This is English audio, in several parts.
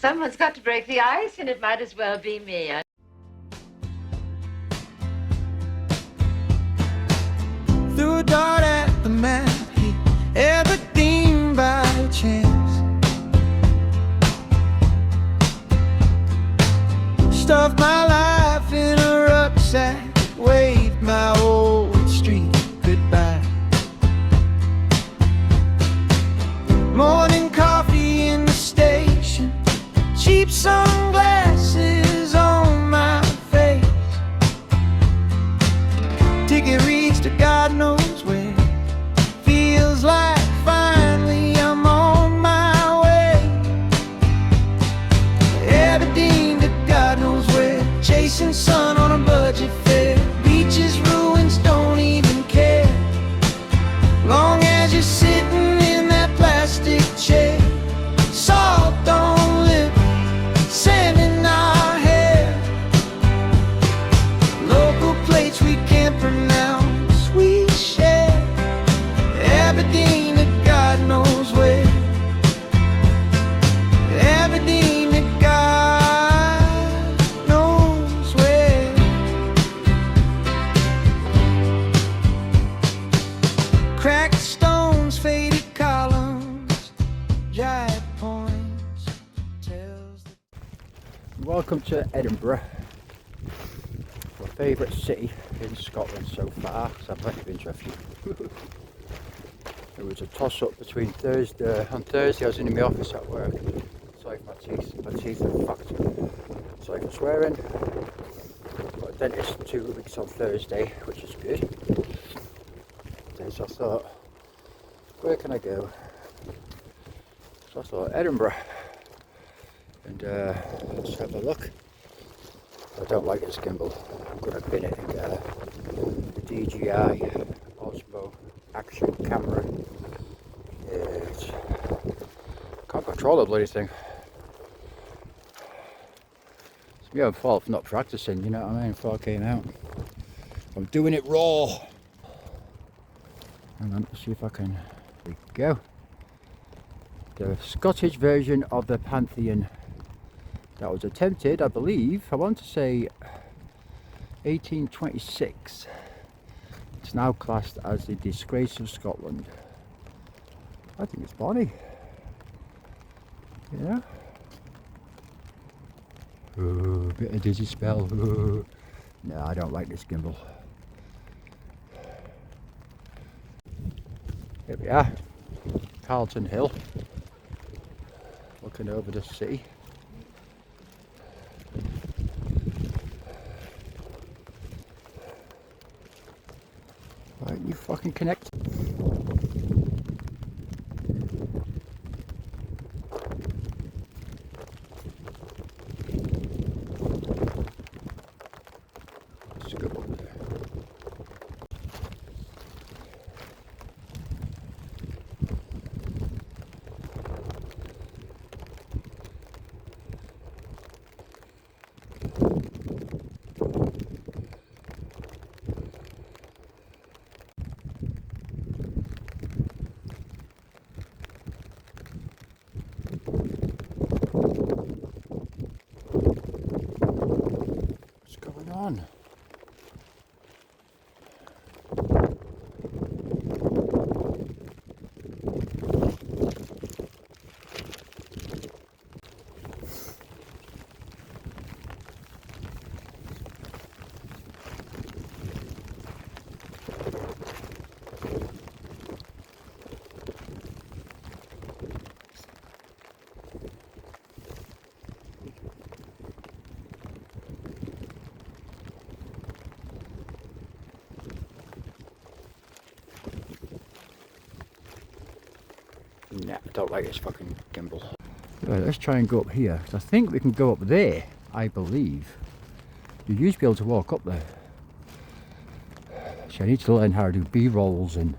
Someone's got to break the ice, and it might as well be me. Threw a dart at the man, he everything by chance. Stuffed my life in a rucksack, waved my old street goodbye. Morning coffee in the station, cheap sunglasses on my face. Ticket reached to God knows where. Feels like finally I'm on my way. Aberdeen to God knows where. Chasing sun on a budget fare. Beaches, ruins, don't even care. Long as you're sitting in that plastic chair. Salt on lip, sand in our hair. Local plates we can't pronounce, we share. Aberdeen to God knows where. Aberdeen to God knows where. Cracked stones, faded columns, giant points tells the... Welcome to Edinburgh, my favourite city in Scotland so far, because I've only been to a few. It was a toss-up between Thursday. On Thursday I was in my office at work. Sorry for my teeth are fucked. Sorry for swearing. Got a dentist 2 weeks on Thursday, which is good. So I thought, where can I go? So I thought Edinburgh. And let's have a look. I don't like this gimbal. I'm going to bin it and get a DJI Osmo action camera. Can't control the bloody thing. It's my own fault for not practicing, you know what I mean, before I came out. I'm doing it raw. Hang on, let's see if I can. There we go. The Scottish version of the Pantheon that was attempted, I believe, I want to say 1826. It's now classed as the disgrace of Scotland. I think it's bonny. Yeah. Ooh, bit of dizzy spell. Ooh. No, I don't like this gimbal. Here we are, Carlton Hill, looking over the city. Why aren't you fucking connected? Let's go up there. What's going on? Nah, I don't like this fucking gimbal. Right, let's try and go up here, because I think we can go up there, I believe. You used to be able to walk up there. So I need to learn how to do B-rolls, and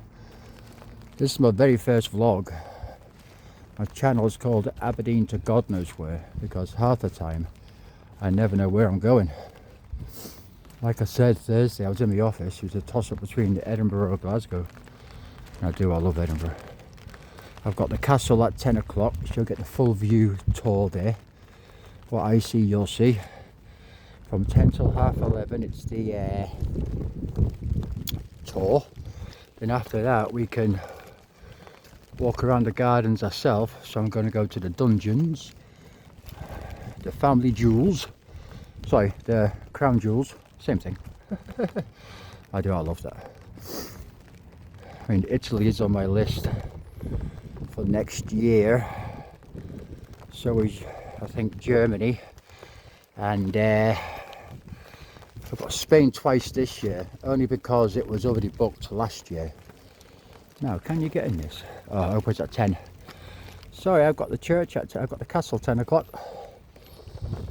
this is my very first vlog. My channel is called Aberdeen to God knows where, because half the time I never know where I'm going. Like I said, Thursday I was in the office. It was a toss-up between Edinburgh or Glasgow. And I love Edinburgh. I've got the castle at 10 o'clock, so you'll get the full view tour there. what I see, you'll see. From 10 till half 11, it's the tour. Then after that, we can walk around the gardens ourselves. So I'm going to go to the dungeons, the family jewels, sorry, the crown jewels, same thing. I love that. I mean, Italy is on my list for next year. So is, I think, Germany. And I've got Spain twice this year, only because it was already booked last year. Now, can you get in this? Oh, it opens at 10. Sorry, I've got the church at 10, I've got the castle 10 o'clock.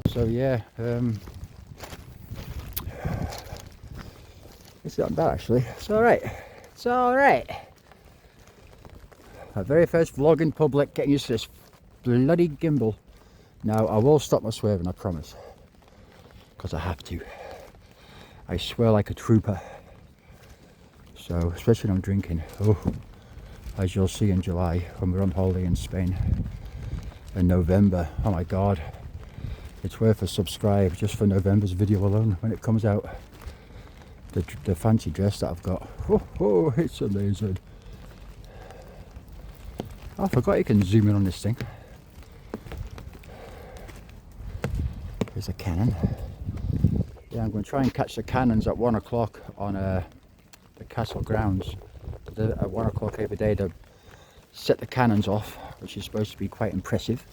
So yeah, it's not bad actually. It's alright. It's alright. My very first vlog in public, getting used to this bloody gimbal. Now, I will stop my swearing, I promise. Because I have to. I swear like a trooper. So, especially when I'm drinking. Oh, as you'll see in July, when we're on holiday in Spain. In November, oh my god. It's worth a subscribe just for November's video alone when it comes out. The fancy dress that I've got. Oh, it's amazing. I forgot you can zoom in on this thing. There's a cannon. Yeah, I'm going to try and catch the cannons at 1 o'clock on the castle grounds. At 1 o'clock every day to set the cannons off, which is supposed to be quite impressive.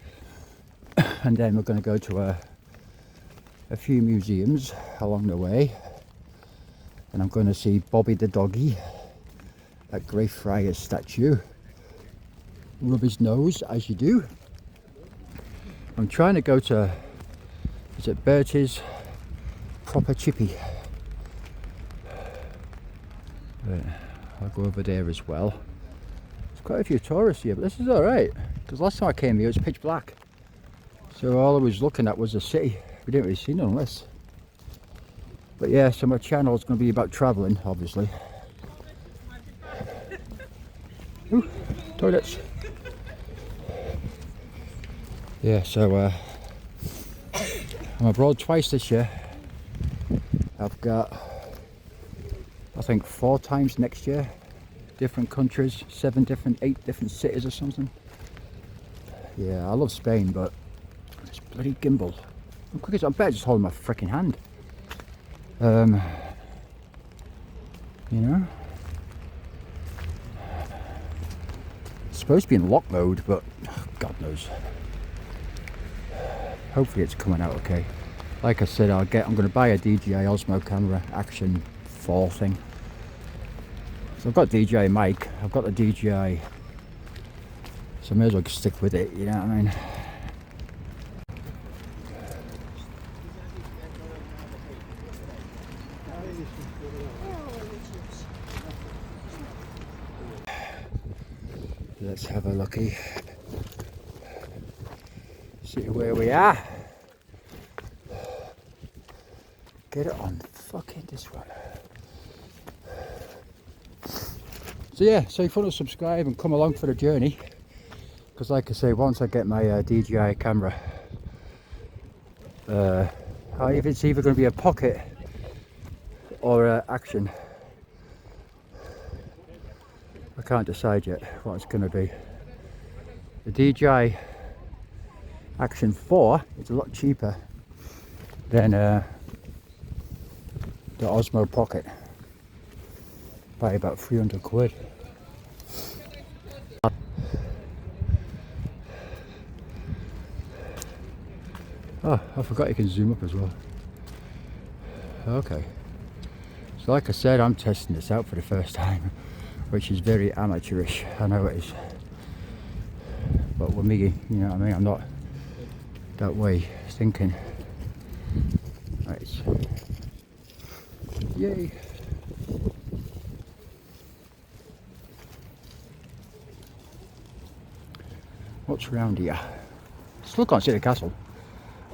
And then we're going to go to a few museums along the way. And I'm going to see Bobby the doggy at Greyfriars statue. Rub his nose as you do. I'm trying to go to, is it Bertie's Proper Chippy? But I'll go over there as well. There's quite a few tourists here, but this is alright. Because last time I came here it was pitch black. So all I was looking at was the city. We didn't really see none of this. But yeah, so my channel is going to be about travelling, obviously. Ooh, toilets. Yeah, so I'm abroad twice this year. I've got, I think, 4 times next year. Different countries, 8 different cities or something. Yeah, I love Spain, but this bloody gimbal. I'm quick as I'm better just holding my freaking hand. You know, it's supposed to be in lock mode, but God knows. Hopefully it's coming out okay. Like I said, I'm going to buy a DJI Osmo camera Action 4 thing. So I've got DJI mic, I've got the DJI, so I may as well stick with it, you know what I mean? Let's have a looky. See where we are. Get it on fucking this one. So yeah, so if you want to subscribe and come along for the journey, because like I say, once I get my DJI camera, if it's either going to be a pocket or Action, I can't decide yet what it's going to be. The DJI Action 4 is a lot cheaper than the Osmo Pocket by about 300 quid. Oh, I forgot you can zoom up as well. Okay. So like I said, I'm testing this out for the first time, which is very amateurish. I know it is. But with me, you know what I mean, I'm not that way thinking. Right. Yay. What's around here? Still can't see the castle.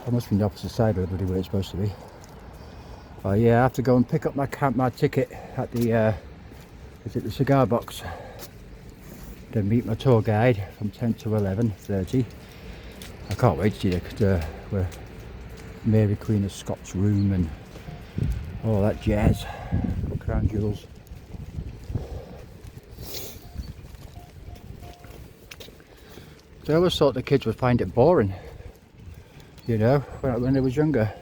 I must be on the opposite side of the bloody where it's supposed to be. Oh yeah, I have to go and pick up my ticket at the is it the cigar box? Then meet my tour guide from 10 to 11:30. I can't wait to see Mary Queen of Scots room and all that jazz. Crown jewels. So I always thought the kids would find it boring, you know, when I was younger.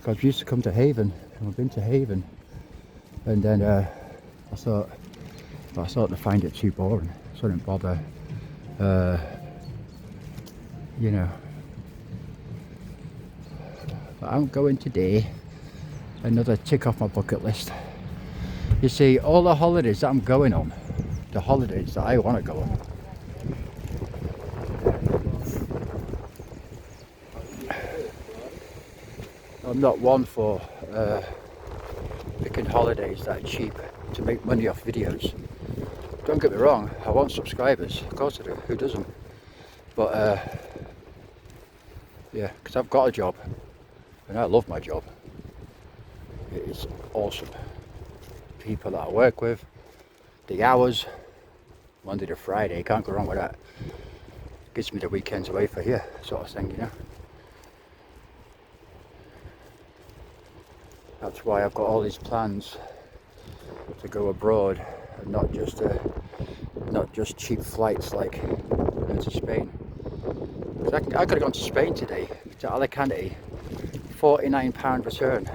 Because we used to come to Haven, and we've been to Haven, and then I thought they'd find it too boring, so I didn't bother, you know. But I'm going today. Another tick off my bucket list. You see, all the holidays that I'm going on, the holidays that I want to go on, I'm not one for picking holidays that are cheap to make money off videos. Don't get me wrong, I want subscribers, of course I do, who doesn't? But yeah, because I've got a job and I love my job. It is awesome. People that I work with, the hours, Monday to Friday, can't go wrong with that. Gives me the weekends away for here, sort of thing, you know. That's why I've got all these plans to go abroad and not just cheap flights like to Spain. I could have gone to Spain today, to Alicante, £49 return,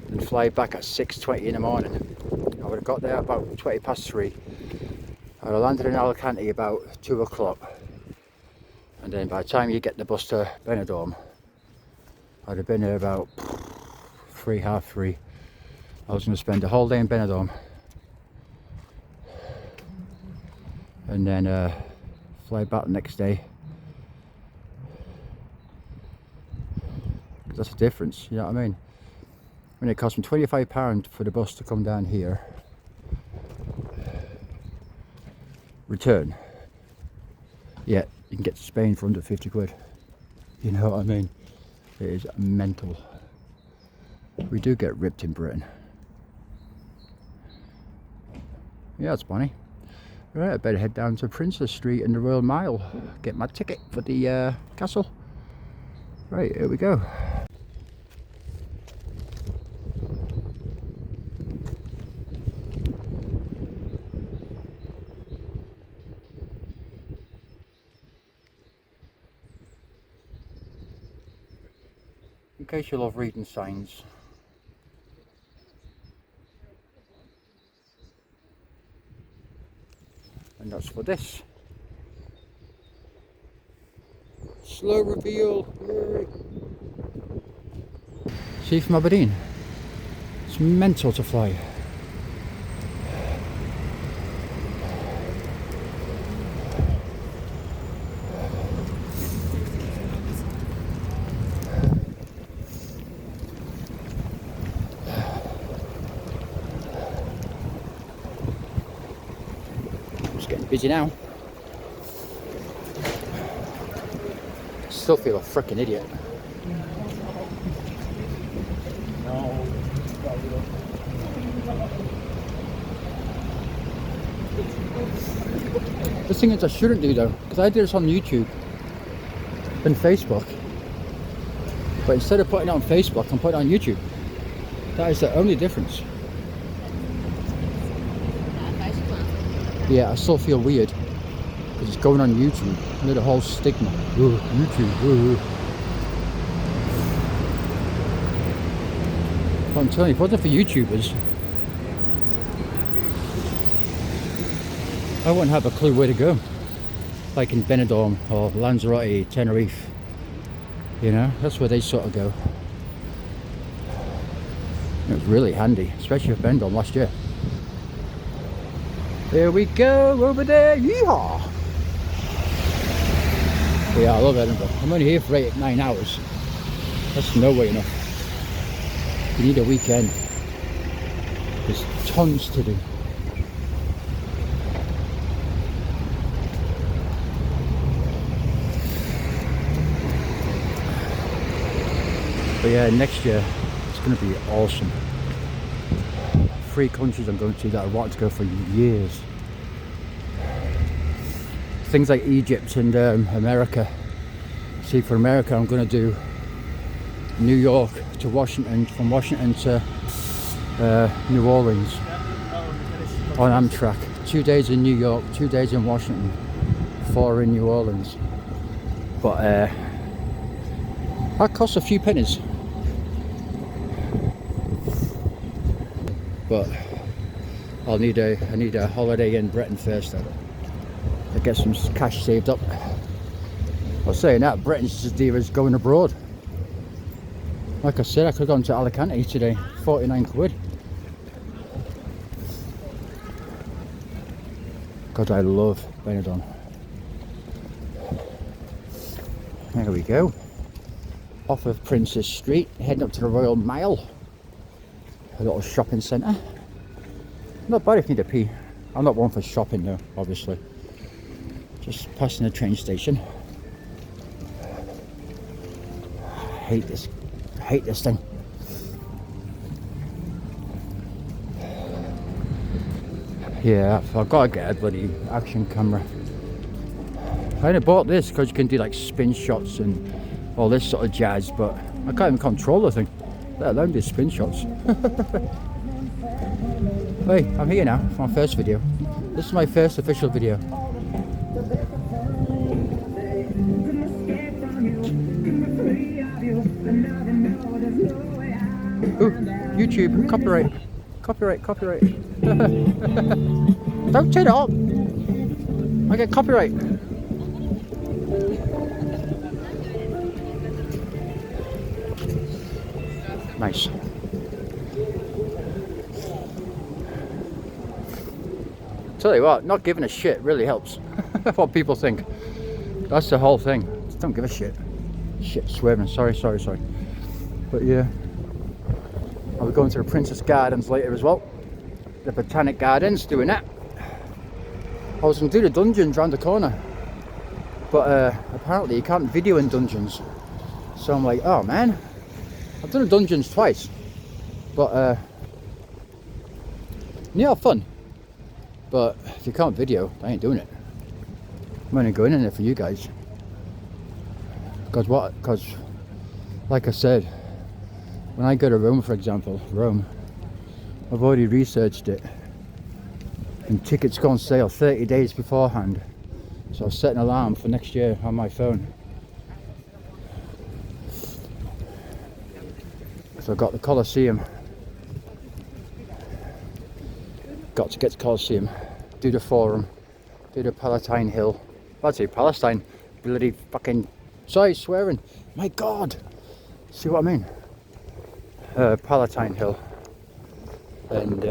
and fly back at 6:20 in the morning. I would have got there about 3:20. I would have landed in Alicante about 2 o'clock, and then by the time you get the bus to Benidorm, I'd have been there about 3, half 3. I was going to spend the whole day in Benidorm, and then fly back the next day. That's the difference, you know what I mean? When it cost me £25 for the bus to come down here, return, yeah, you can get to Spain for under 50 quid. You know what I mean? It is mental. We do get ripped in Britain. Yeah, it's funny. Right, I better head down to Princess Street and the Royal Mile, get my ticket for the castle. Right, here we go. In case you love reading signs. And that's for this. Slow reveal. See, from Aberdeen, it's mental to fly. Getting busy now. Still feel a freaking idiot. The thing is, I shouldn't do though, because I do this on YouTube and Facebook. But instead of putting it on Facebook, I'm putting it on YouTube. That is the only difference. Yeah, I still feel weird because it's going on YouTube. You know, the whole stigma. Oh, YouTube. But I'm telling you, if it wasn't for YouTubers, I wouldn't have a clue where to go. Like in Benidorm or Lanzarote, Tenerife. You know, that's where they sort of go. It was really handy, especially for Benidorm last year. Here we go, over there, yeehaw! Yeah, I love Edinburgh. I'm only here for 8-9 hours. That's no way enough. You need a weekend. There's tons to do. But yeah, next year, it's going to be awesome. 3 countries I'm going to that I wanted to go for years. Things like Egypt and America. See, for America I'm going to do New York to Washington, from Washington to New Orleans on Amtrak. 2 days in New York, 2 days in Washington, 4 in New Orleans. But that costs a few pennies. But I need a holiday in Britain first though, to get some cash saved up. I was saying that Britain's as dear as going abroad. Like I said, I could have gone to Alicante today, 49 quid. God, I love Benidorm. There we go. Off of Princess Street, heading up to the Royal Mile. A little shopping centre. Not bad if you need a pee. I'm not one for shopping though, obviously. Just passing the train station. I hate this thing. Yeah, I've got to get a bloody action camera. I only bought this because you can do like spin shots and all this sort of jazz, but I can't even control the thing, let alone do spin shots. Hey, I'm here now for my first video. This is my first official video. Ooh, YouTube, copyright. Don't turn it up. I get copyright. Nice. Tell you what, not giving a shit really helps. What people think. That's the whole thing. Just don't give a shit. Shit, swearing. Sorry. But yeah, I'll be going to the Princess Gardens later as well. The Botanic Gardens, doing that. I was going to do the dungeons round the corner, but apparently you can't video in dungeons. So I'm like, oh man, I've done the dungeons twice, but yeah, fun. But if you can't video, I ain't doing it. I'm only going in there for you guys. Because like I said, when I go to Rome, for example, I've already researched it. And tickets go on sale 30 days beforehand. So I'll set an alarm for next year on my phone. So I've got the Colosseum. Got to get to Colosseum, do the Forum, do the Palatine Hill. I'd say Palestine, bloody fucking, sorry, swearing, my God. See what I mean? Palatine Hill. And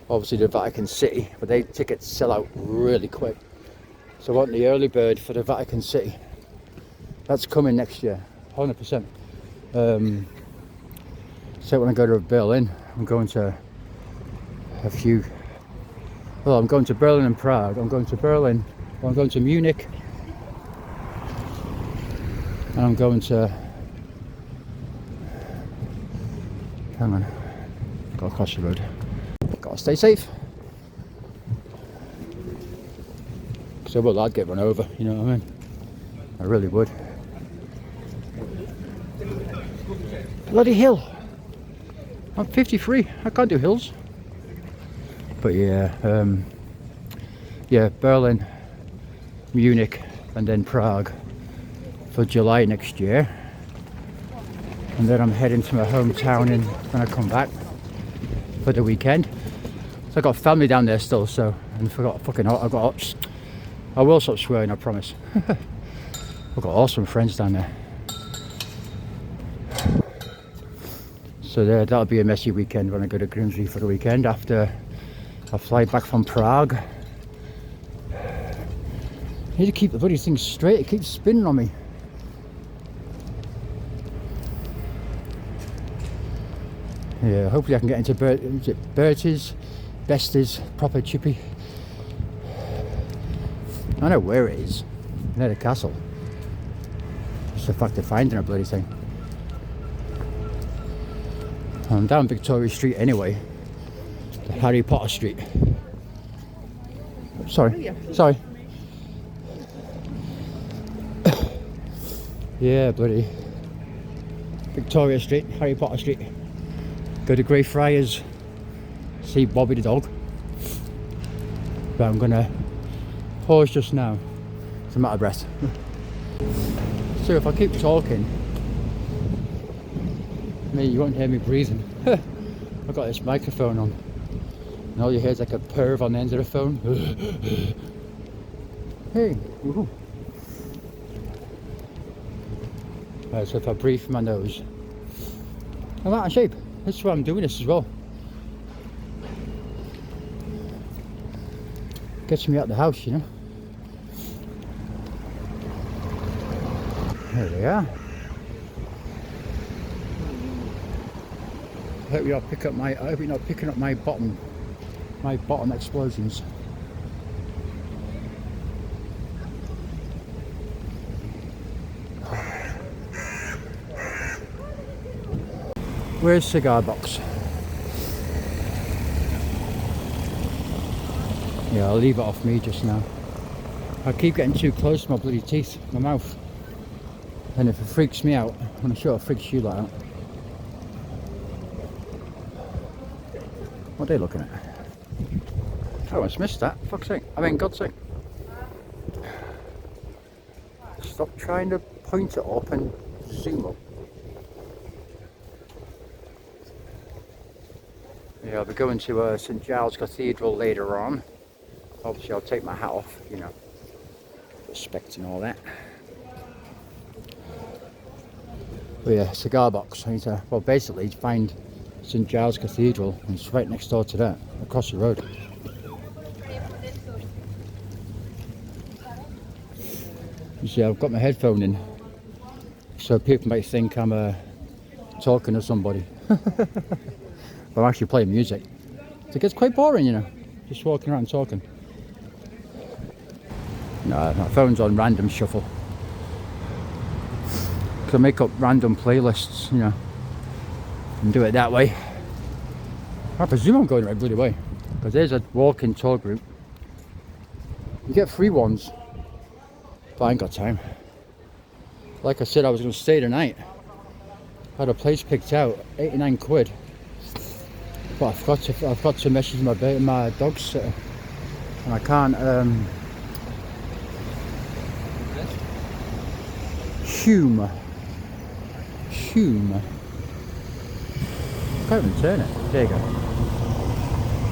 obviously the Vatican City, but they tickets sell out really quick. So I want the early bird for the Vatican City. That's coming next year, 100%. So when I go to Berlin, I'm going to I'm going to Berlin and Prague. I'm going to Munich, and I'm going to, hang on, gotta cross the road, gotta stay safe, so well I'd get run over, you know what I mean? I really would. Bloody hill. I'm 53, I can't do hills. But yeah, Berlin, Munich, and then Prague for July next year. And then I'm heading to my hometown when I come back for the weekend. So I got family down there still, so, and I forgot fucking, I will stop swearing, I promise. I've got awesome friends down there. So that'll be a messy weekend when I go to Grimsby for the weekend after I fly back from Prague. I need to keep the bloody thing straight, it keeps spinning on me. Yeah, hopefully I can get into Bertie's, Bestie's, proper chippy. I know where it is, near the castle. Just the fact of finding a bloody thing. I'm down Victoria Street anyway. Harry Potter Street. Sorry. Yeah, bloody. Victoria Street, Harry Potter Street. Go to Greyfriars, see Bobby the dog. But I'm gonna pause just now, so I'm out of breath. So if I keep talking, you won't hear me breathing. I've got this microphone on, and all you hear is like a perv on the end of the phone. Hey, woohoo. Right, so if I breathe from my nose, I'm out of shape. That's why I'm doing this as well. Gets me out of the house, you know. There they are. I hope you're not picking up my bottom explosions. Where's cigar box? Yeah, I'll leave it off me just now. I keep getting too close to my bloody teeth, my mouth. And if it freaks me out, I'm sure it freaks you out. What are they looking at? I almost missed that. Fuck's sake. I mean, God's sake. Stop trying to point it up and zoom up. Yeah, I'll be going to St Giles Cathedral later on. Obviously I'll take my hat off, you know, respect and all that. But yeah, cigar box. I need to, well, basically find St Giles Cathedral, and it's right next door to that, across the road. You see, I've got my headphone in, so people might think I'm talking to somebody. But I'm actually playing music. So it gets quite boring, you know, just walking around talking. No, my phone's on random shuffle. So I make up random playlists, you know, and do it that way. I presume I'm going the right bloody way, because there's a walking tour group. You get free ones, but I ain't got time. Like I said, I was going to stay tonight. I had a place picked out, 89 quid. But I've got to message my dog sitter, and I can't Hume. Can't even turn it. There you go.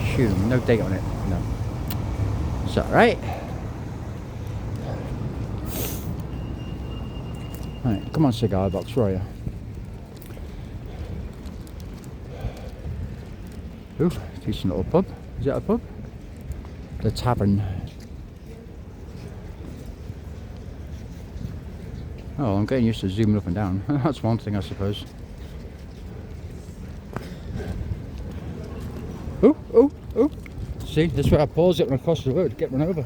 Hume. No date on it. No. It's alright. Right, come on, cigar box, where are you? Ooh, decent little pub. Is that a pub? The Tavern. Oh, I'm getting used to zooming up and down. That's one thing, I suppose. Oh. See, that's where I pause it when I cross the road, get run over.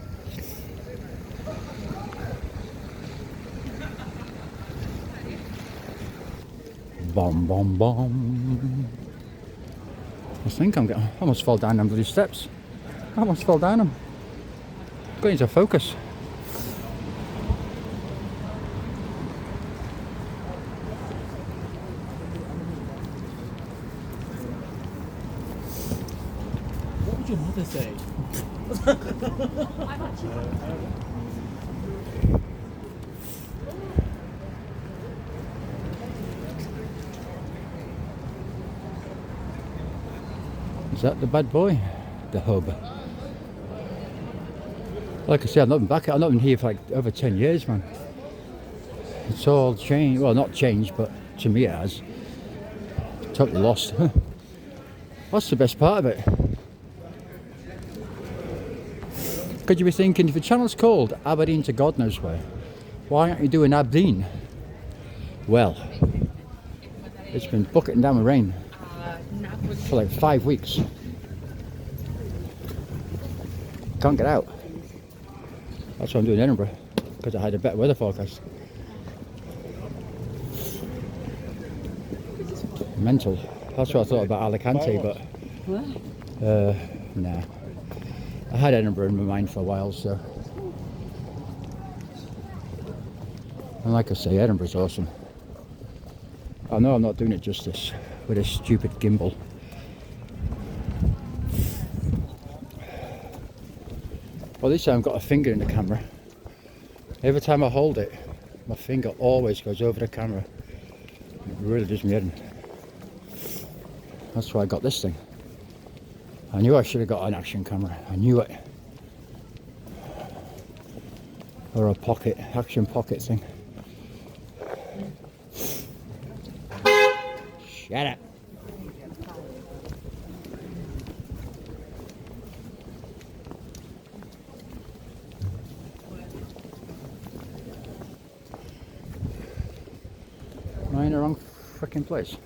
Bomb. I think I almost fell down them bloody steps. I almost fell down them. Got into focus. What would your mother say? Is that the bad boy? The hub. Like I said, I've not been here for like over 10 years, man. It's all changed. Well, not changed, but to me it has. Totally lost. That's the best part of it. Could you be thinking, if the channel's called Aberdeen to God knows where, why aren't you doing Aberdeen? Well, it's been bucketing down with rain for like 5 weeks. Can't get out. That's what I'm doing in Edinburgh, because I had a better weather forecast. Mental. That's what I thought about Alicante, but nah. I had Edinburgh in my mind for a while, so. And like I say, Edinburgh's awesome. I know I'm not doing it justice with this stupid gimbal. Well, this time I've got a finger in the camera. Every time I hold it, my finger always goes over the camera. It really does me in. That's why I got this thing. I knew I should have got an action camera. I knew it. Or a pocket, action pocket thing. Shut up. Am I in the wrong freaking place?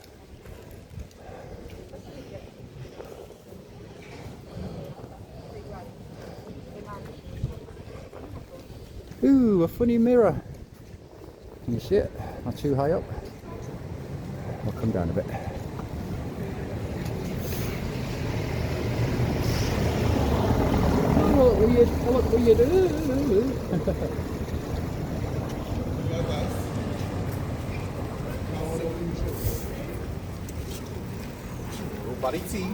Ooh, a funny mirror. Can you see it? Not too high up. I'll come down a bit. Oh, look weird. Oh, look weird. Buddy T.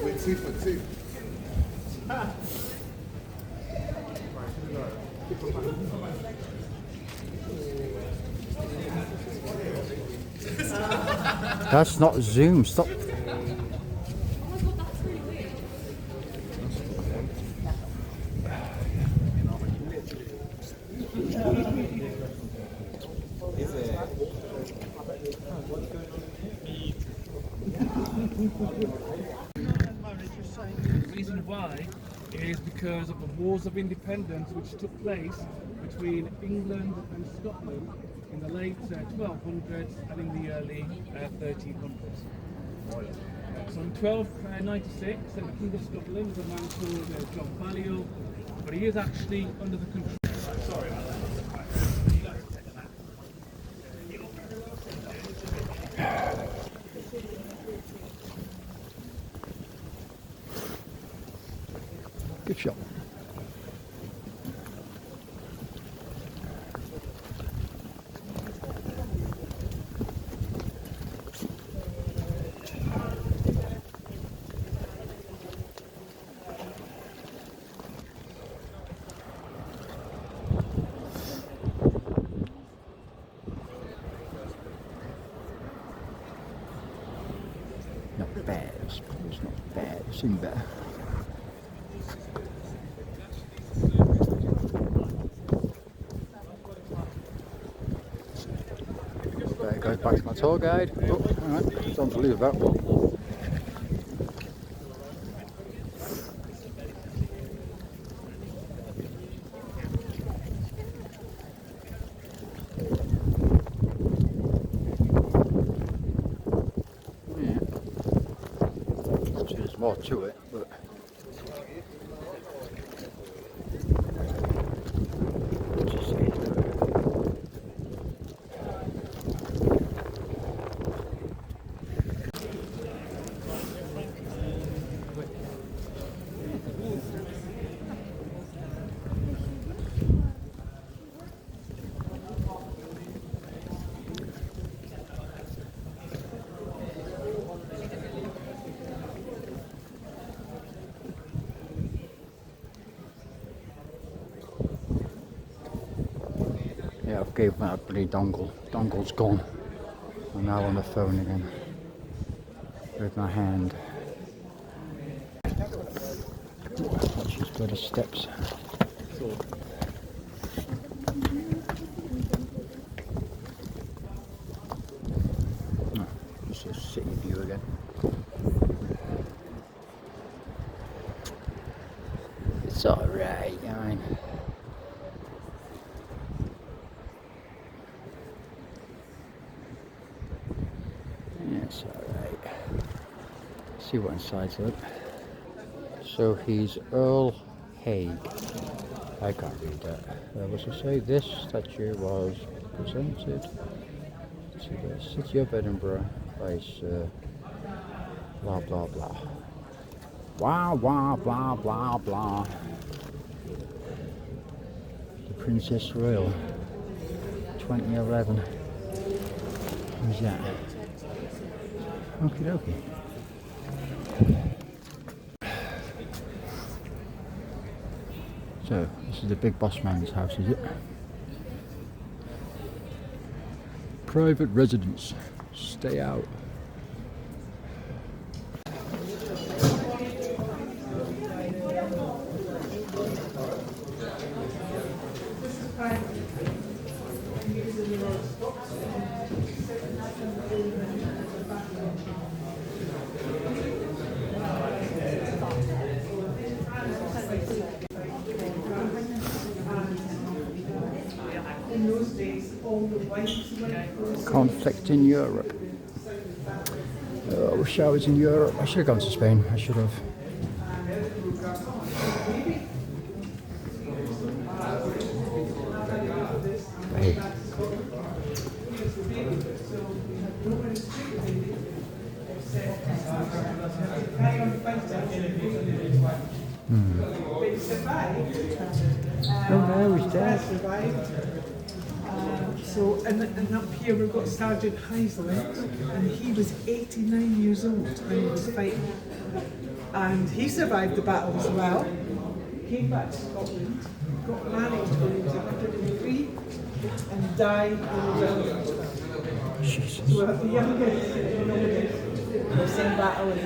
With 2 for 2. That's not Zoom. Stop. The reason why is because of the wars of independence which took place between England and Scotland in the late 1200s and in the early 1300s. So in 1296, the King of Scotland was a man called John Balliol, but he is actually under the control. Sorry about that. Good shot. Not bad, I suppose, not bad. It's seen better. There goes back to my tour guide. Oh, alright, don't believe that. Yeah. There's more to it, but yeah, I've gave that bloody dongle. Dongle's gone. I'm now on the phone again with my hand. Watch these bloody steps. Oh, just a city view again. It's alright, I mean. It's alright. See what inside's like. So he's Earl Haig. I can't read that. What's it say? This statue was presented to the city of Edinburgh by Sir blah blah blah. Blah blah blah blah blah. Princess Royal 2011. Who's that? Okie dokie. So, this is the big boss man's house, is it? Private residence. Stay out. Conflict in Europe. I wish I was in Europe. I should have gone to Spain. I should have. Hey. Oh no, he's dead. So, and up here we've got Sergeant Heisler, and he was 89 years old when he was fighting. And he survived the battle as well. Came back to Scotland, got married when he was 103, and died when he was 112. Jesus. So the youngest in the same battle in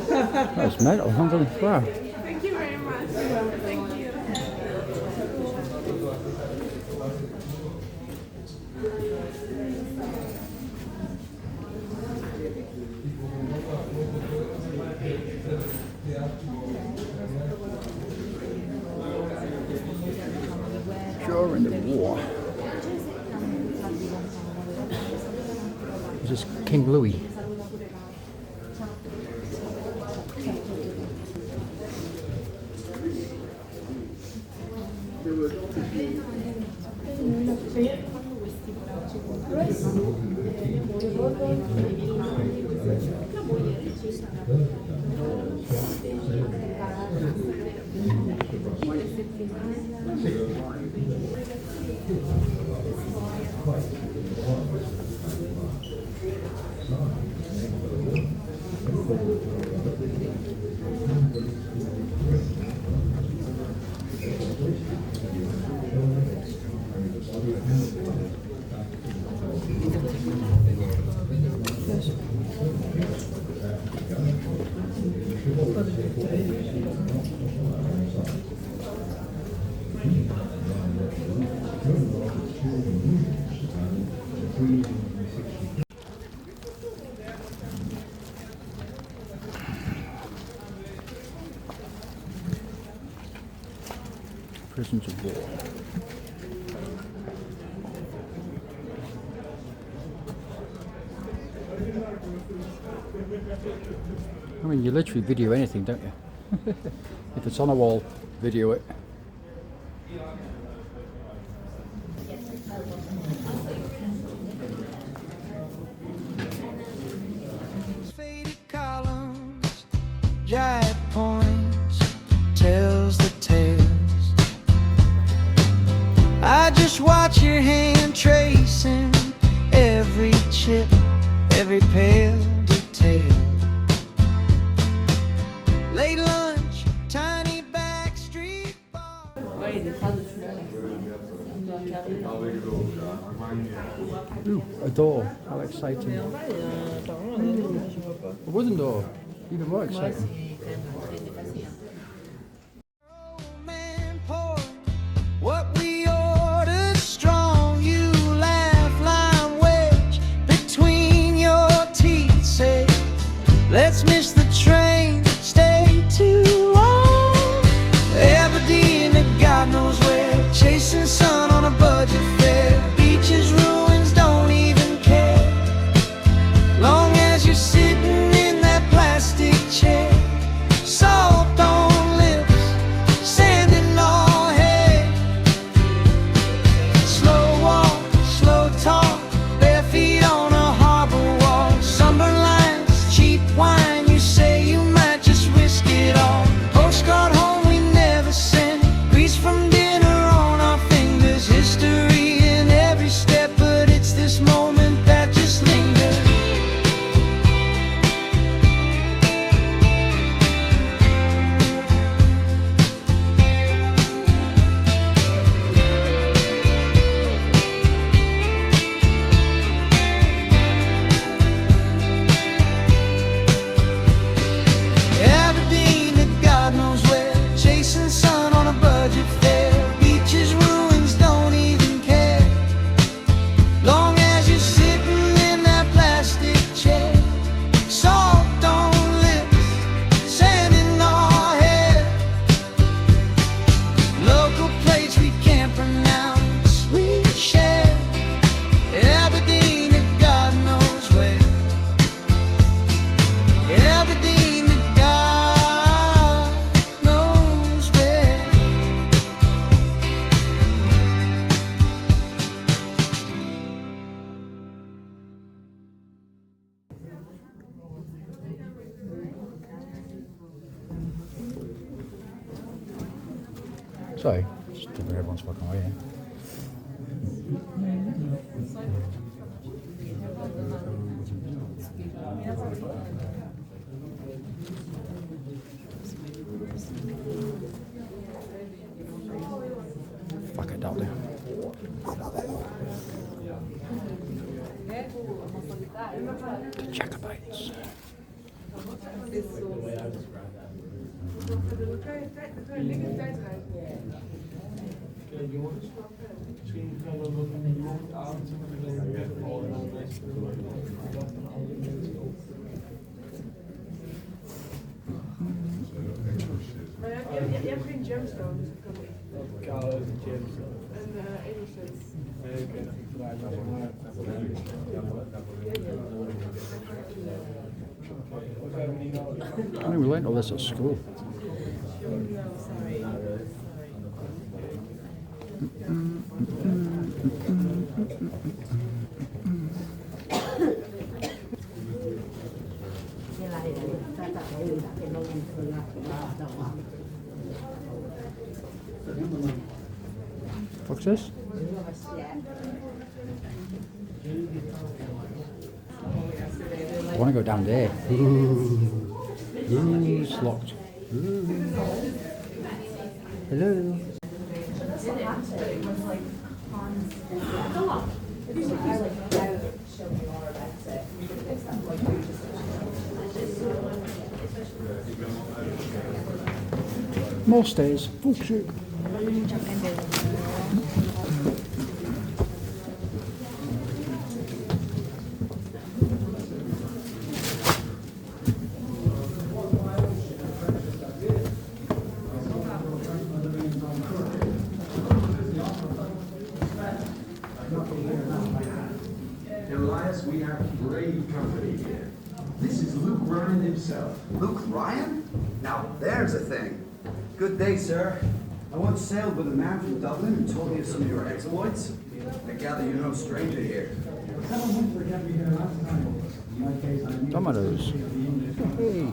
That's mental. 112. Thank you very much. Thank you. During the war. This is King Louis. Prisons of war. I mean, you literally video anything, don't you? If it's on a wall, video it. Faded columns, giant points, tells the tales. I just watch your hand tracing every chip, every pale detail. Late lunch, tiny back street bar. Ooh, a door. How exciting. A wooden door. Even more exciting. Oh man, pour what we ordered strong. You laugh, lime wedge between your teeth. Say, let's miss the train, stay too long. Aberdeen to God knows where, chasing sun on a budget fare. Beaches, ruins, don't even care, long as you're sitting in that plastic chair. So Sorry, just to everyone's fucking way here. Fuck it, don't do. The Jacobites. Je hebt geen gemstones. En innocence. I mean, we learned all this at school. What's this? I want to go down there. Ooh, it's locked. Ooh. Hello. More stairs. Oh shit. Elias, we have brave company here. This is Luke Ryan himself. Luke Ryan? Now there's a thing. Good day, sir. I once sailed with a man from Dublin who told me of some of your exploits. I gather you're no stranger here. Dominoes. Hey.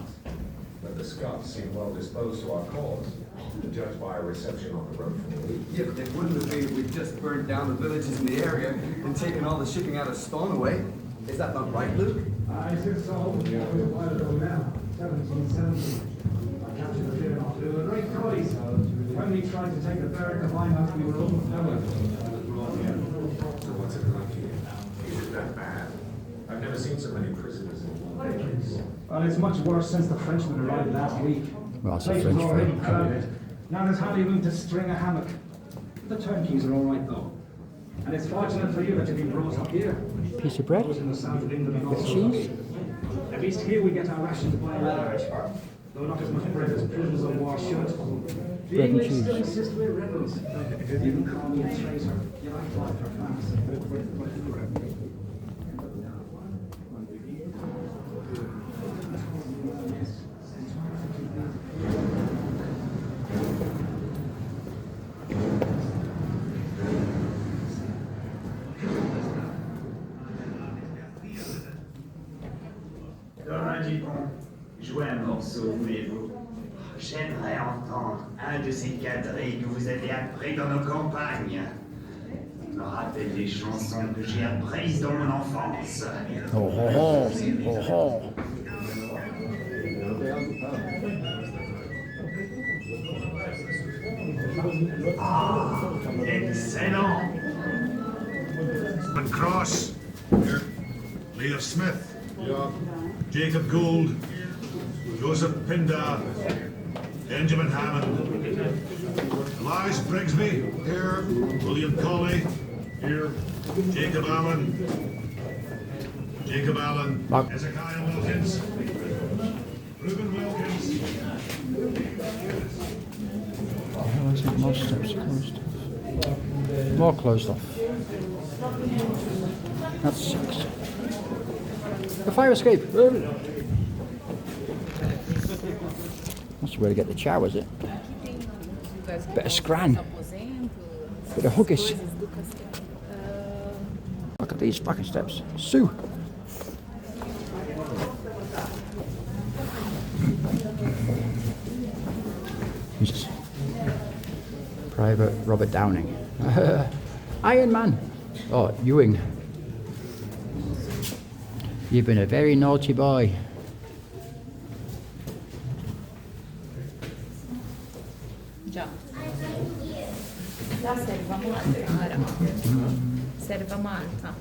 But the Scots seem well disposed to our cause, to judge by our reception on the road from the league. Yeah, but they wouldn't have been if we'd just burned down the villages in the area and taken all the shipping out of Stornoway. Is that not right, Luke? I said so. Yeah, it was a while ago now. 1770. I captured a bit of a great coys. When we tried to take the barrack of Weymouth, we were overpowered. So what's it like here? Is it that bad? I've never seen so many prisoners in one place. Well, it's much worse since the Frenchmen arrived last week. Well, that's a Place was French already thing. crowded. Now there's hardly room to string a hammock. The turnkeys are all right though. And it's fortunate for you that you've been brought up here. Piece of bread. Those in the south of England and Bit of also cheese. At least here we get our rations by and large. Though not as much bread as prisoners of war should. The Bread and English still cheese. insist we're rebels. You can call me a traitor. You like life for France. Jouez un morceau, voulez-vous? J'aimerais entendre un de ces quadrilles que vous avez appris dans nos campagnes. Il me rappelle les chansons que j'ai apprises dans mon enfance. Oh, oh, oh, oh, oh. Ah, excellent! And Cross. Here. Leo Smith. Yeah. Jacob Gould. Joseph Pindar. Benjamin Hammond. Elias Brigsby. Here. William Colley. Here. Jacob Allen. Jacob Allen. Hezekiah Wilkins. Reuben Wilkins. Oh, I think most steps closed off. More closed off. That's 6. The fire escape! That's where to get the chow, is it? Bit of scran. Bit of huggies. Look at these fucking steps. Sue! Jesus. Private Robert Downing. Iron Man. Oh, Ewing. You've been a very naughty boy. Già. La serva malta. Serva malta.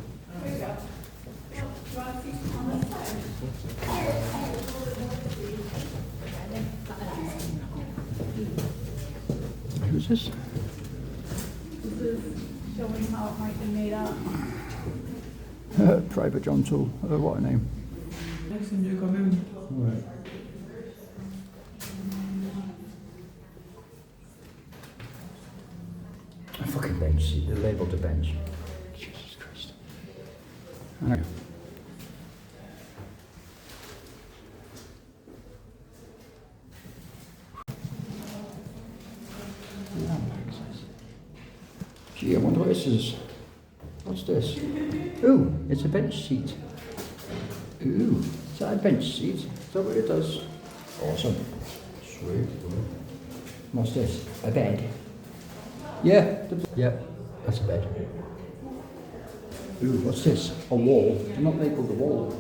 Who's this? This is showing how it might be made up. Private John Tool. What a name. Right. A fucking bench. They labelled a bench. Jesus Christ. I know. Gee, I wonder what this is. What's this? Ooh, it's a bench seat. Ooh, is that a bench seat? Is that what it does? Awesome. Sweet. What's this? A bed? Yeah. Yeah, that's a bed. Ooh, what's this? A wall. Do not label the wall.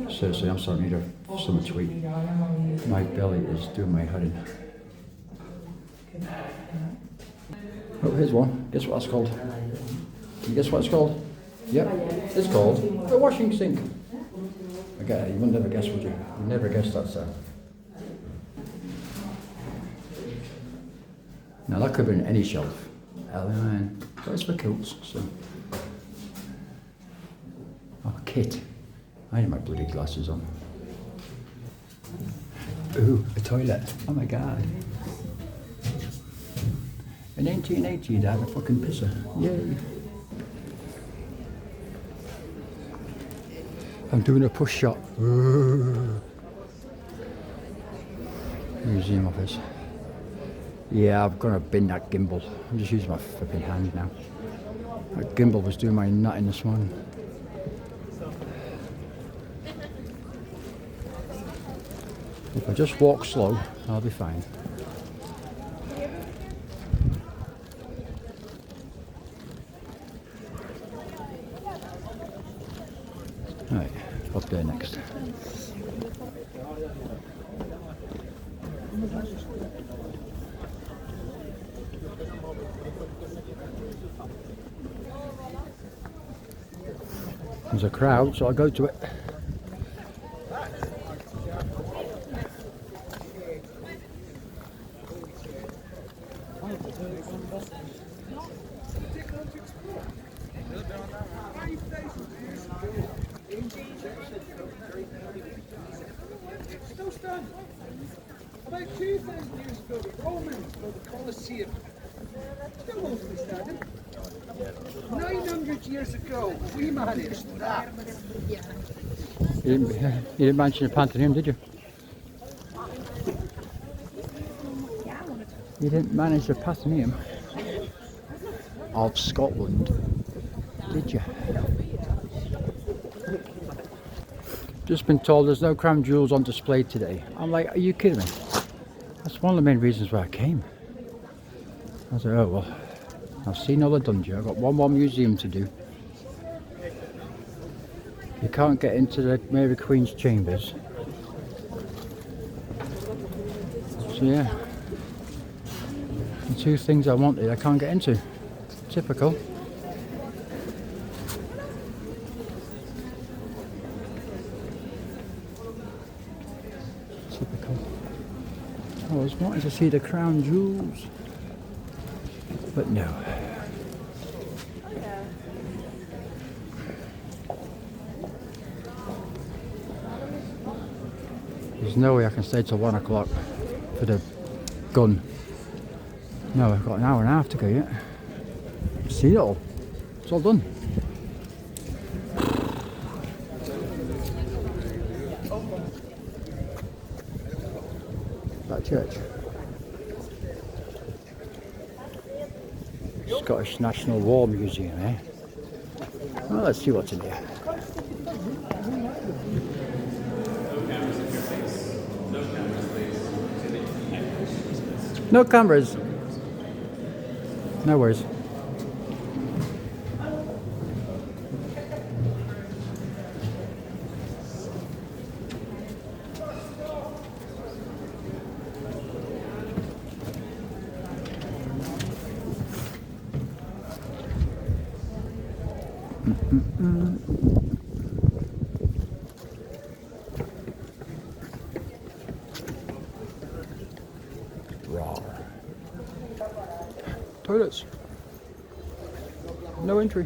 Seriously, I'm starting to need something to eat. My belly is doing my head in. Oh, here's one. Guess what that's called? Can you guess what it's called? Yep, it's called a washing sink. Okay, you would never guess, would you? You'd never guess that, sir. Now that could have been any shelf. But it's for kilts, so. Oh, kit. I need my bloody glasses on. Ooh, a toilet. Oh my god. In 1880 they had a fucking pisser. Yay. I'm doing a push shot. Museum office. Yeah, I'm gonna bin that gimbal. I'm just using my flipping hand now. That gimbal was doing my nutting this morning. If I just walk slow, I'll be fine. Right, up there next. There's a crowd, so I'll go to it. Still standing. About 2,000 years ago, the Romans built the Colosseum. Still mostly standing. 900 years ago, we managed that. You didn't mention the Pantheon, did you? You didn't manage the Pantheon of Scotland, did you? Just been told there's no crown jewels on display today. I'm like, are you kidding me? That's one of the main reasons why I came. I was like, oh well, I've seen all the dungeon. I've got one more museum to do. You can't get into the Mary Queen's chambers. So yeah, the two things I wanted I can't get into. Typical. Typical. I was wanting to see the crown jewels, but no. There's no way I can stay till 1 o'clock for the gun. No, I've got an hour and a half to go yet. See it all. It's all done. That church. Scottish National War Museum, eh? Well, let's see what's in here. No cameras. No worries. Toilets. No entry.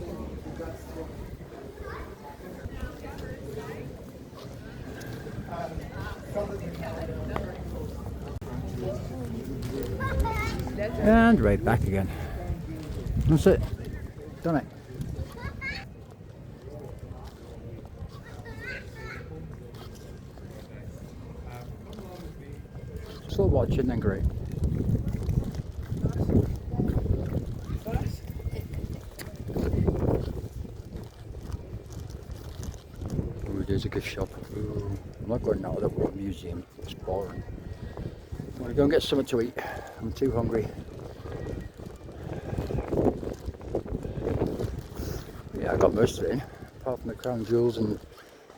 And right back again. That's it. Done it. Still watching then, great. Ooh, there's a gift shop. Ooh, I'm not going out of the museum. It's boring. I want to go and get something to eat. I'm too hungry. Yeah, I got most of it in, apart from the crown jewels, and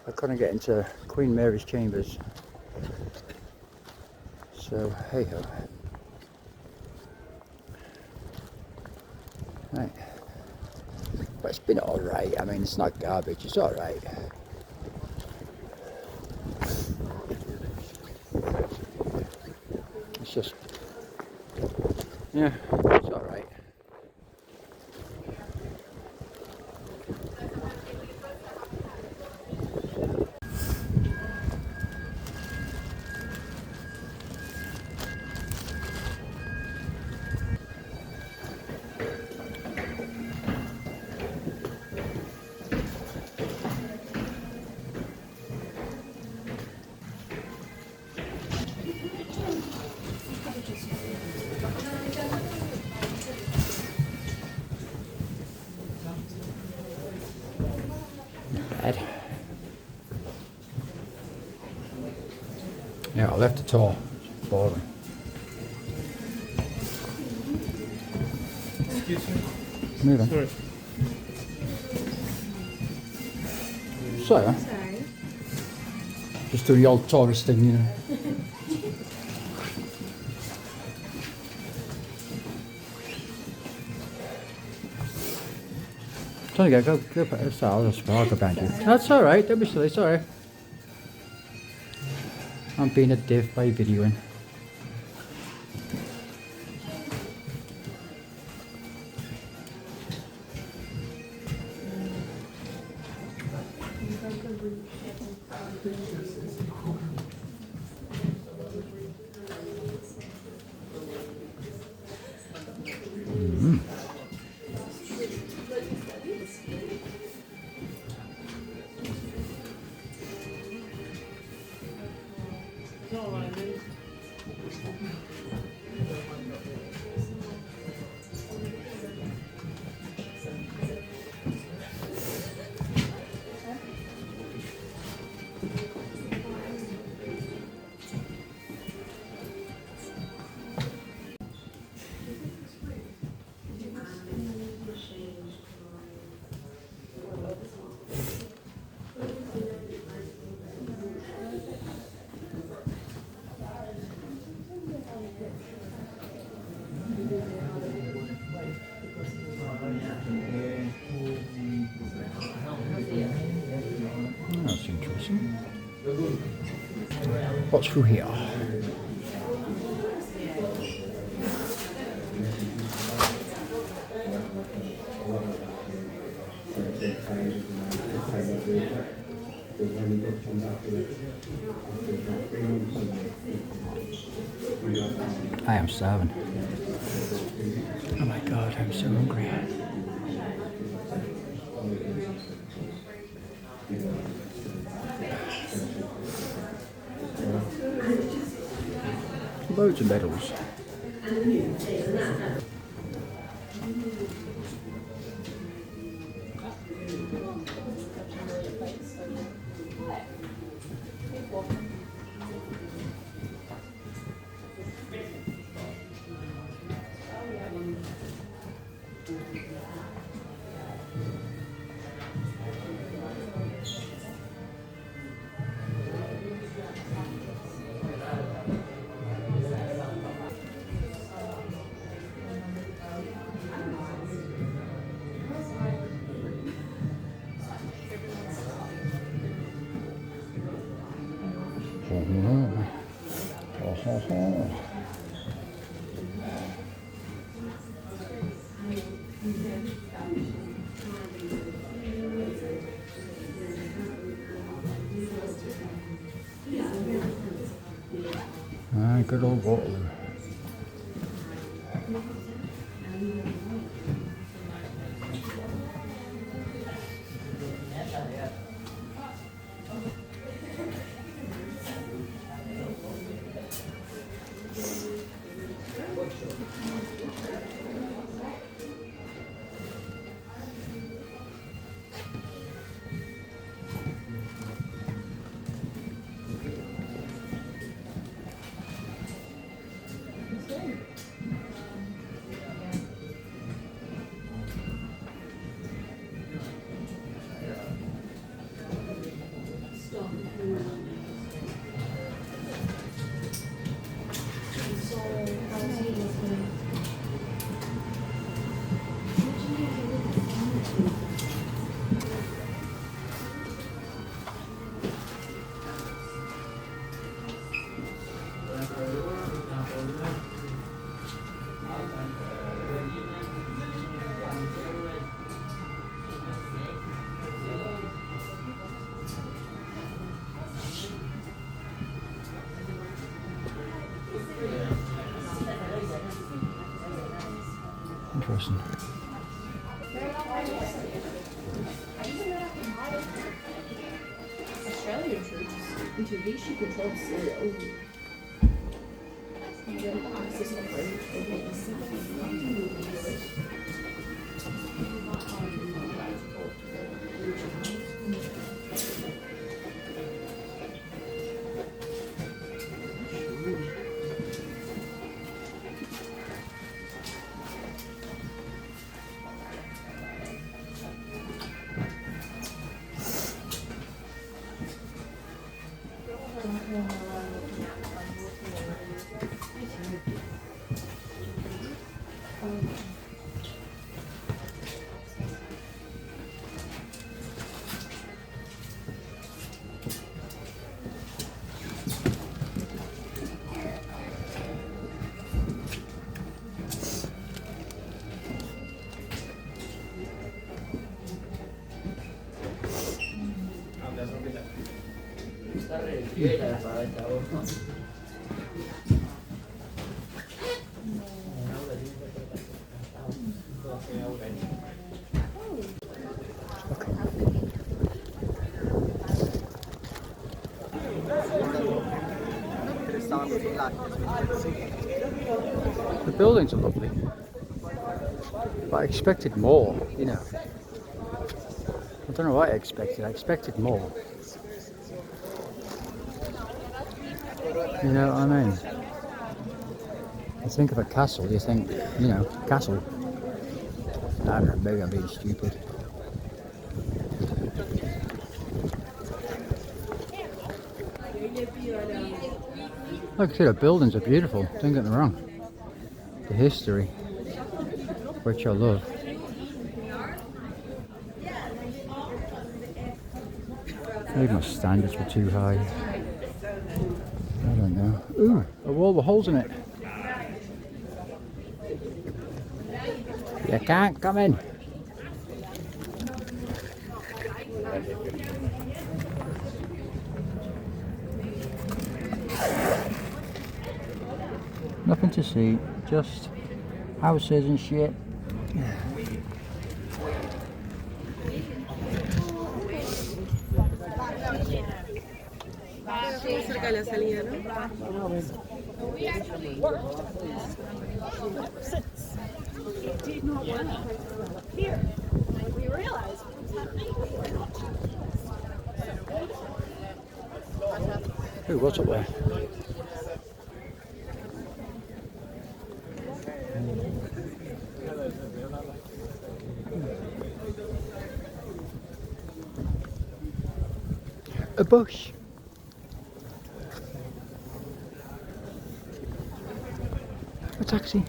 I couldn't get into Queen Mary's chambers. So, hey ho. Right. But it's been alright. I mean, it's not garbage, it's alright. It's just, yeah, it's alright. Bad. Yeah, I left it all. It's boring. Excuse me. Moving. Sorry. So, just doing the old tourist thing, you know. Trying to go put this out. I'll go behind you. That's alright, don't be silly, sorry. I'm being a div by videoing. That's interesting. What's through here? I am starving. Oh my god, I'm so hungry. Loads of medals. Good old Waterloo. Interesting. Australian troops intervention controlled Syria. And then ISIS operated for the second movies. The buildings are lovely, but I expected more, you know. I don't know what I expected more. You know what I mean? You think of a castle, you think, you know, castle. I don't know, maybe I'm being stupid. Like I said, the buildings are beautiful, don't get me wrong. The history, which I love. Maybe my standards were too high. I don't know. Ooh, a wall with holes in it. You can't come in. Nothing to see, just houses and shit. Cerca de la salida, ¿no? It did not work here. We realized Ooh, what's up there? A bush. A taxi.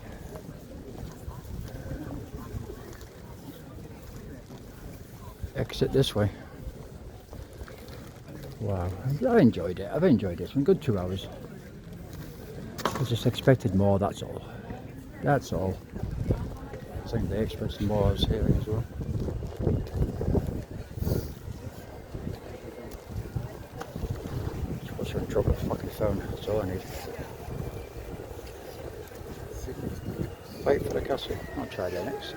Exit this way. Wow, I enjoyed it. I've enjoyed it. It's been a good 2 hours. I just expected more, that's all. That's all. I think they expected more, I was hearing as well. Just watch her drop the fucking phone, that's all I need. Wait for the castle. I'll try that next.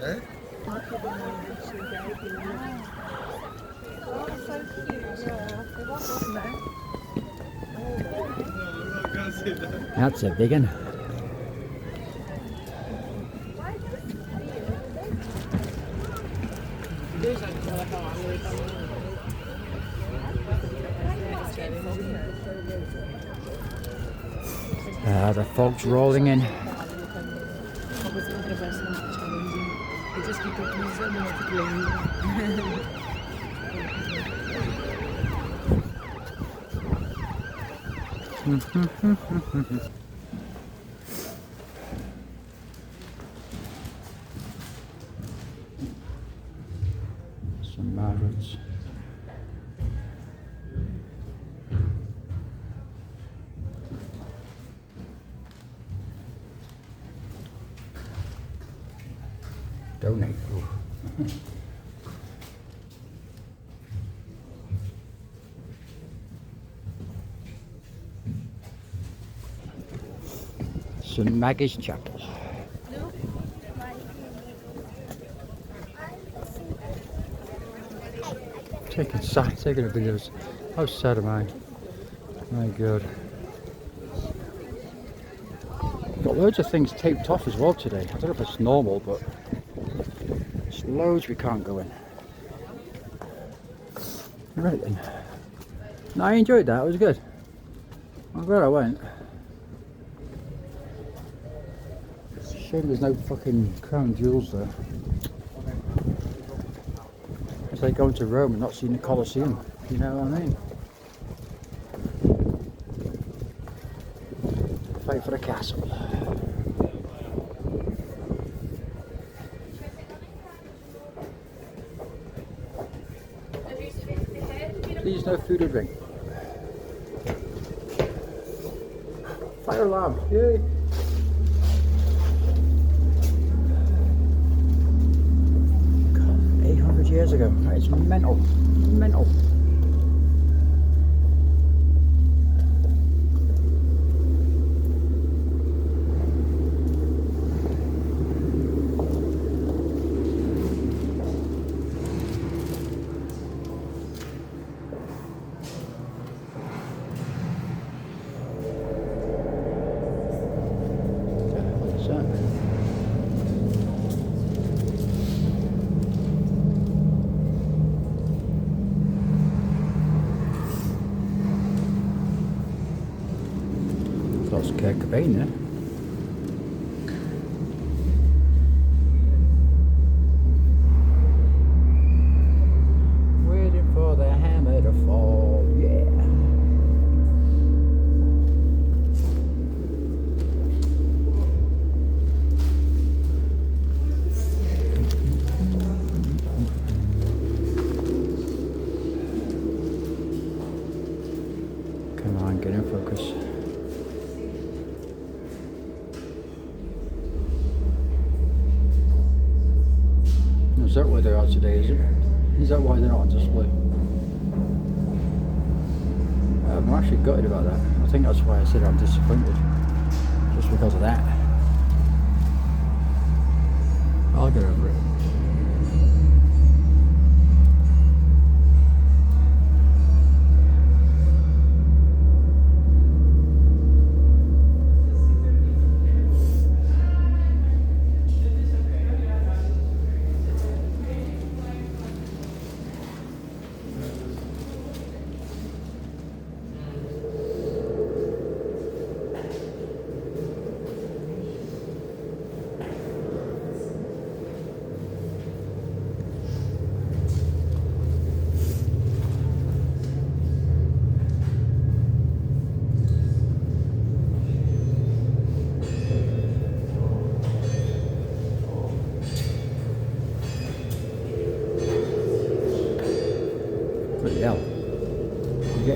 Eh? That's a big one. The fog's rolling in. Some maggots. Donate. St. Maggie's Chapel. Taking a videos. How sad am I? My God. Got loads of things taped off as well today. I don't know if it's normal, but there's loads we can't go in. Right then. No, I enjoyed that. It was good. I'm glad I went. Shame there's no fucking crown jewels there. It's like going to Rome and not seeing the Colosseum. You know what I mean? Fight for the castle. Please no food or drink. Fire alarm, yay! God, 800 years ago, that is mental, mental. That's Kurt Cobain there. Waiting for the hammer to fall, yeah. Come on, get in focus. Is that where they are today, is it? Is that why they're not on display? I'm actually gutted about that. I think that's why I said I'm disappointed. Just because of that. I'll get over it.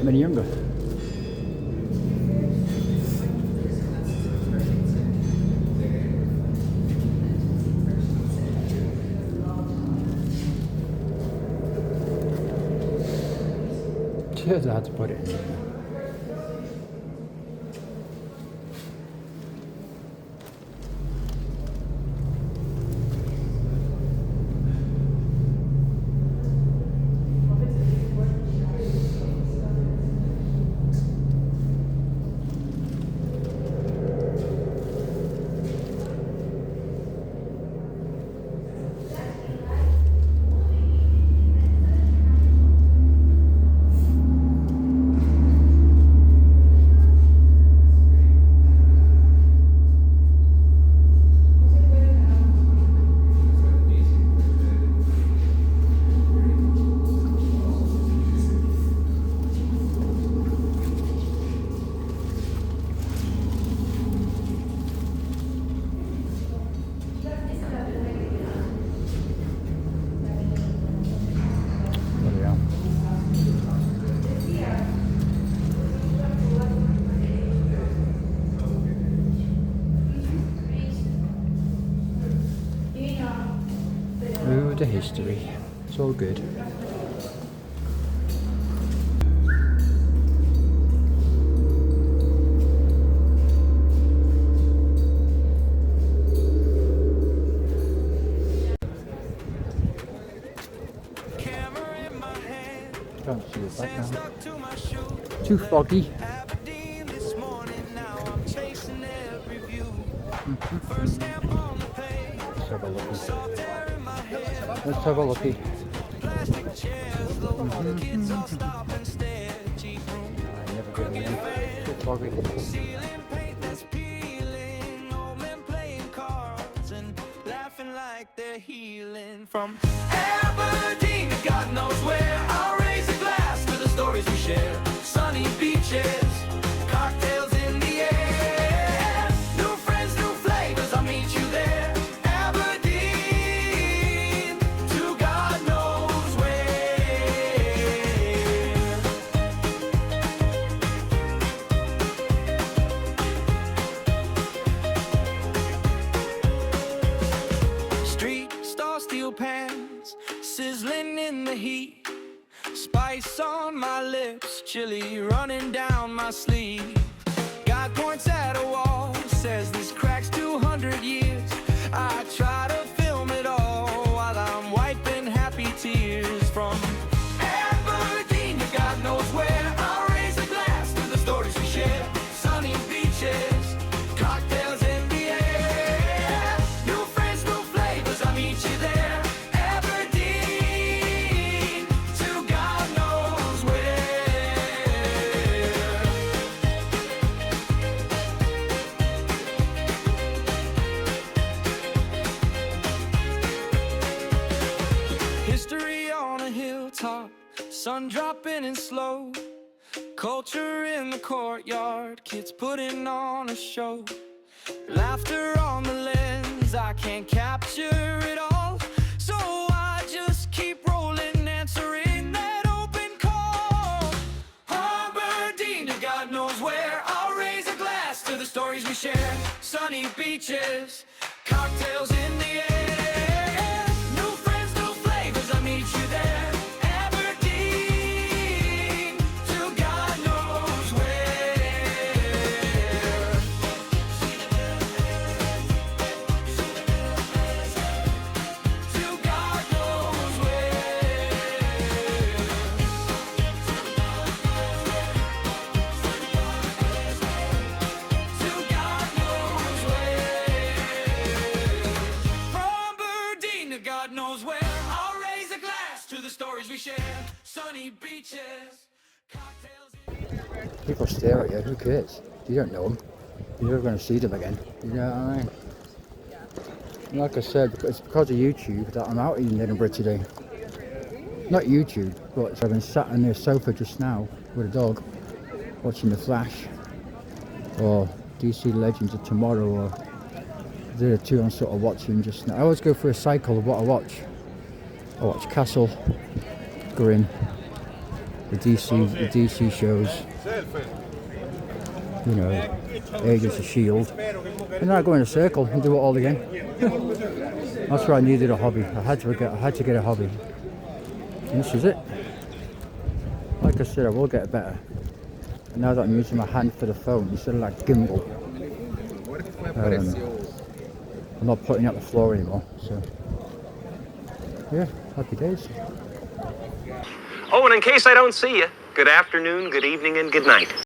him any younger. Here's how to put it in. Oh, the history. It's all good. Can't see it back now. Too foggy. Let's have a look. Let's have a looky. I never get away. Too foggy. They're healing from Aberdeen to God knows where. I'll raise a glass to the stories we share. Sunny beaches, cocktails in the air. New friends, new flavors, I'll meet you there. Aberdeen to God knows where. Street star steel pans sizzling in the heat, spice on my lips, chili running down my sleeve. God points at a wall, says this crack's 200 years. I try to film it all while I'm wiping happy tears from Aberdeen to God knows where. I'll raise a glass to the stories we share. Sunny beaches, cocktails in the air. New friends, new flavors, I'll meet you there. Aberdeen to God knows where. History on a hilltop, sun dropping in slow. Culture in the courtyard, kids putting on a show. Laughter on the lens, I can't capture it all, so I just keep rolling, answering that open call. Aberdeen to God knows where. I'll raise a glass to the stories we share. Sunny beaches, cocktails in the air. New friends, new flavors, I'll meet you there. Aberdeen to God knows where. To God knows where. To God knows where. From Aberdeen to God knows where. I'll raise a glass to the stories we share. Sunny beaches, cocktails. People stare at you, who cares? You don't know them. You're never going to see them again. You know what I mean? Like I said, it's because of YouTube that I'm out in Edinburgh today. Not YouTube, but I've been sat on the sofa just now with a dog, watching The Flash, or DC Legends of Tomorrow, or the two I'm sort of watching just now. I always go for a cycle of what I watch. I watch Castle, Grim, the DC shows, you know, Agents of S.H.I.E.L.D. And then I go in a circle and do it all again. That's why I needed a hobby. I had to get a hobby. And this is it. Like I said, I will get better. And now that I'm using my hand for the phone instead of like gimbal, I'm not putting it on the floor anymore. So yeah, happy days. Oh, and in case I don't see you, good afternoon, good evening, and good night.